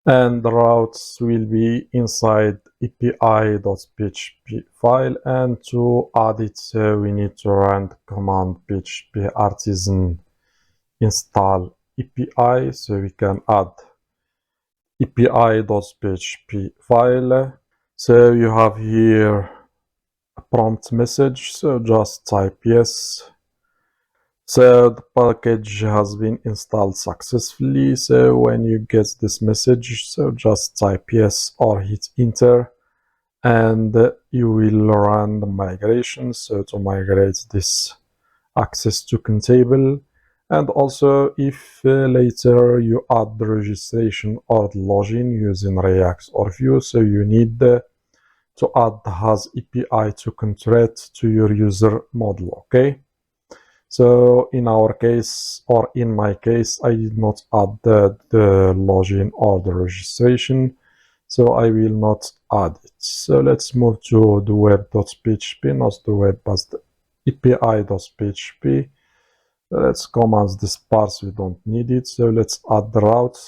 and the routes will be inside api.php file, and to add it we need to run the command php artisan install api, so we can add api.php file. So you have here a prompt message, so just type yes. So the package has been installed successfully. So when you get this message, so just type yes or hit enter, and you will run the migration. So to migrate this access token table, and also if later you add the registration or the login using React or Vue, so you need to add the has API token thread to your user model. Okay. So in our case, or in my case, I did not add the login or the registration, so I will not add it. So let's move to the web.php, not the web, but the api.php. Let's comment this parts, we don't need it. So let's add the route.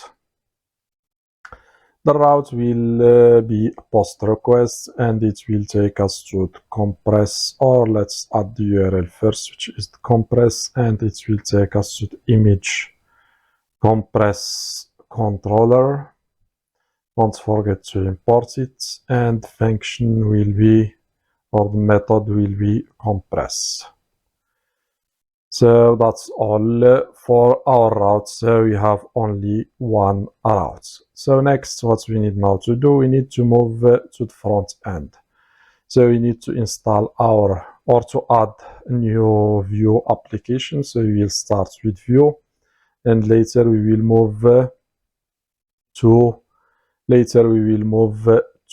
The route will be a post request, and it will take us to the compress, or let's add the URL first, which is the compress, and it will take us to the image compress controller. Don't forget to import it, and the function will be, or the method will be compress. So that's all for our route. So we have only one route. So next, what we need now to do, we need to move to the front end. So we need to install our, or to add a new Vue application. So we will start with Vue, and later we will move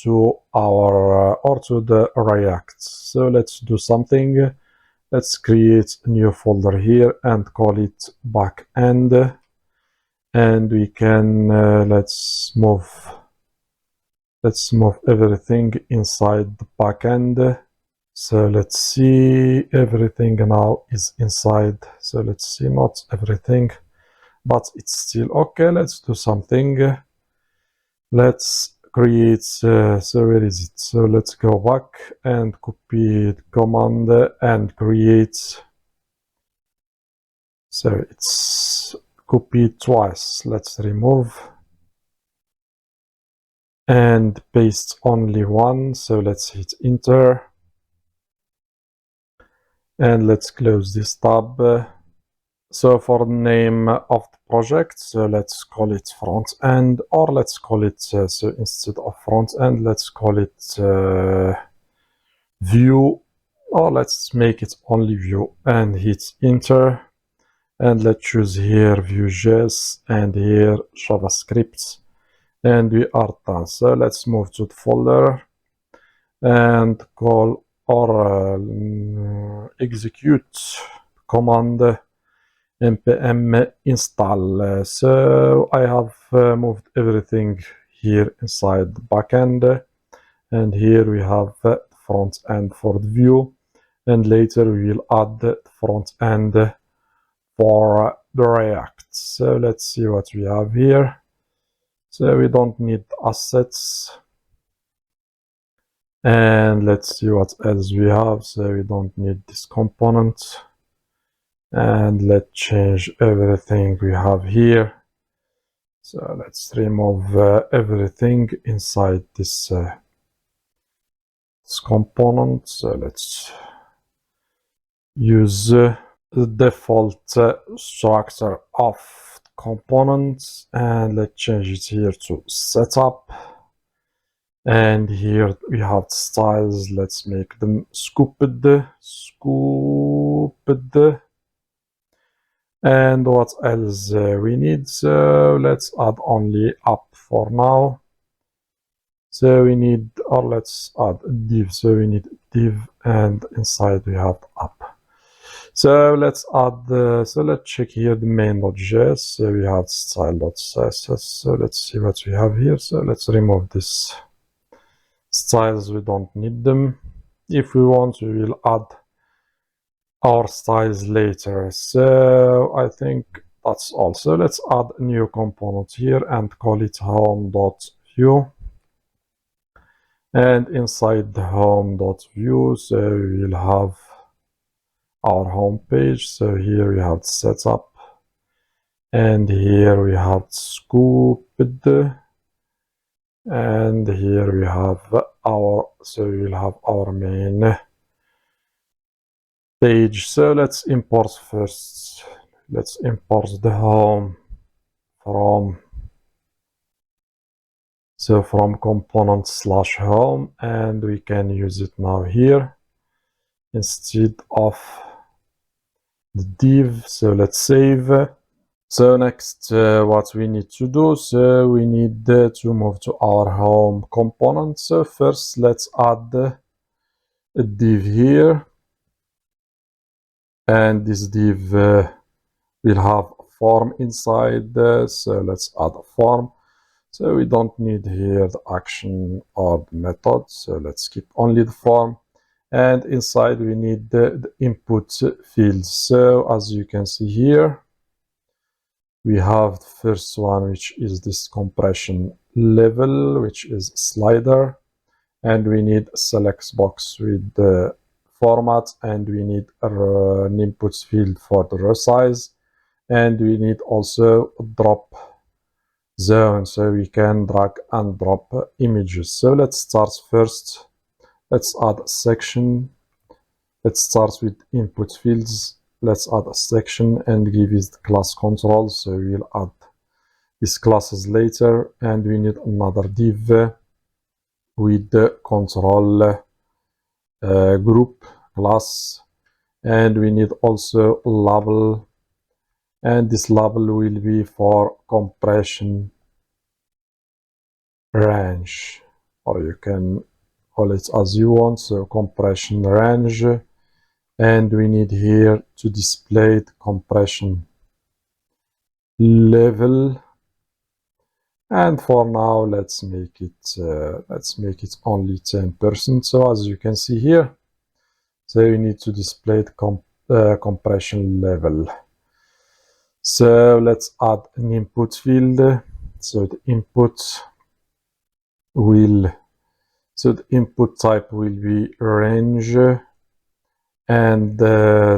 to our or to the React. So let's do something. Let's create a new folder here and call it backend, and we can let's move everything inside the backend. So let's see, everything now is inside. So let's see, not everything, but it's still okay. Let's do something. Let's create, so where is it? So let's go back and copy the command and create. So it's copied twice. Let's remove and paste only one. So let's hit enter, and let's close this tab. So for the name of the project, so let's call it front end, or let's call it, so instead of front end, let's call it Vue, or let's make it only Vue, and hit enter, and let's choose here Vue.js and here JavaScript, and we are done. So let's move to the folder and call or execute command npm install. So I have moved everything here inside the backend, and here we have the front end for the Vue, and later we will add the front end for the React. So let's see what we have here. So we don't need assets, and let's see what else we have. So we don't need this component, and let's change everything we have here. So let's remove everything inside this component. So let's use the default structure of components, and let's change it here to setup. And here we have styles. Let's make them scooped. And what else we need? So let's add only app for now. So we need, or let's add a div. So we need div, and inside we have app. So let's add, so let's check here the main.js. So we have style.css. So let's see what we have here. So let's remove this styles, we don't need them. If we want, we will add our styles later. So I think that's all. So let's add a new component here and call it home.view. And inside the home.view, so we will have our home page. So here we have setup, and here we have scooped, and here we have so we'll have our main page. So let's import first. Let's import the home from component/home, and we can use it now here instead of the div. So let's save. So next, what we need to do, so we need to move to our home component. So first, let's add a div here, and this div will have a form inside. So let's add a form. So we don't need here the action or the method. So let's keep only the form. And inside we need the input fields. So as you can see here, we have the first one, which is this compression level, which is slider. And we need a select box with the format, and we need an input field for the resize. And we need also a drop zone, so we can drag and drop images. So let's start first. Let's add a section. Let's start with input fields. Let's add a section and give it class control. So we'll add these classes later. And we need another div with the control group class. And we need also a label. And this label will be for compression range, or you can call it as you want. So compression range, and we need here to display the compression level. And for now, let's make it only 10%. So as you can see here, so you need to display the compression level. So let's add an input field. So the input type will be range, and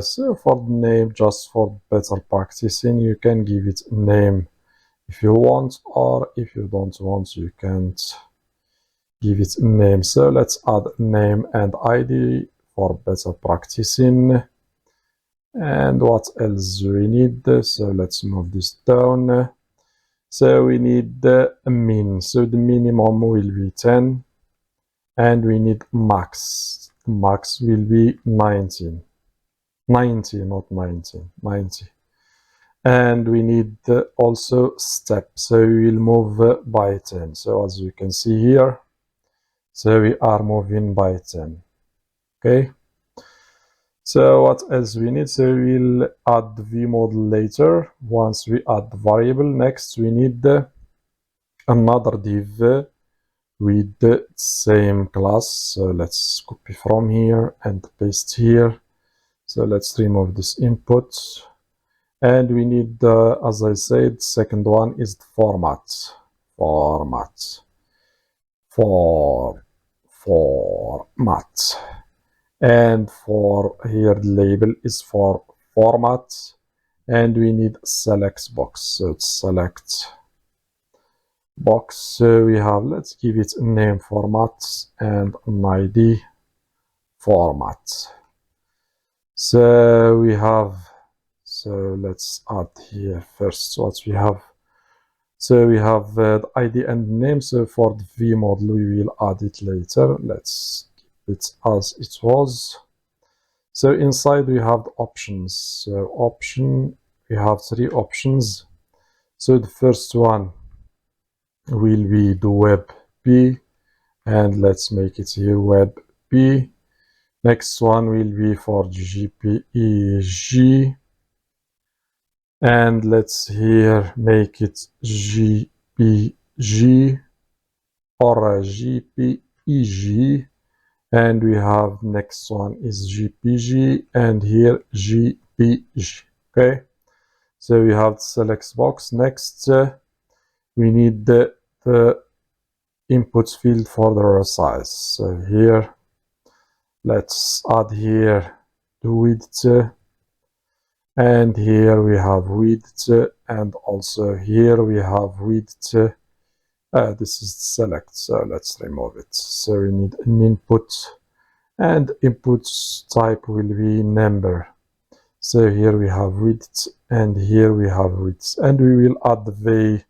so for the name, just for better practicing, you can give it a name if you want, or if you don't want, you can't give it a name. So let's add name and ID for better practicing. And what else we need? So let's move this down. So we need the min. So the minimum will be 10, and we need max. Max will be 19. 90, not 19, 90. And we need also step. So we will move by 10. So as you can see here, so we are moving by 10. Okay. So what else we need? So we'll add the view model later. Once we add the variable, next we need another div with the same class. So let's copy from here and paste here. So let's remove this input. And we need, as I said, second one is the format. Format. And for here, the label is for format. And we need select box. So it's select box. So we have, let's give it a name format and an ID format. So we have, so let's add here first what we have. So we have the ID and name. So for the view model, we will add it later. Let's keep it as it was. So inside we have the options. So option, we have 3 options. So the first one will be the web P, and let's make it here web P. Next one will be for GPEG, and let's here make it GPG or GPEG, and we have next one is GPG, and here GPG. Okay, So we have the select box. Next, we need the input field for the size. So here, let's add here the width, and here we have width, and also here we have width. This is select, so let's remove it. So we need an input, and input type will be number. So here we have width, and here we have width, and we will add the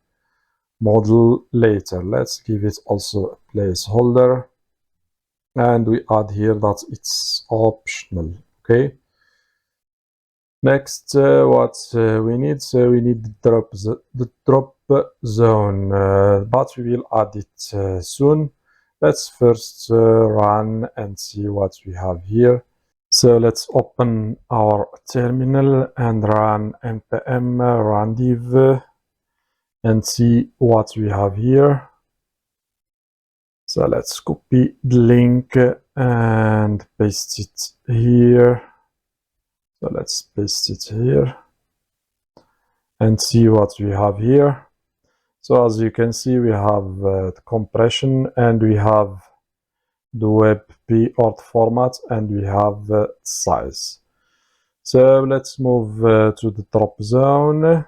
model later. Let's give it also a placeholder, and we add here that it's optional. Okay. Next, what we need? So we need the drop zone, but we will add it soon. Let's first run and see what we have here. So let's open our terminal and run npm run div and see what we have here. So let's copy the link and paste it here. So let's paste it here and see what we have here. So as you can see, we have the compression, and we have the WebP auth format, and we have size. So let's move to the drop zone.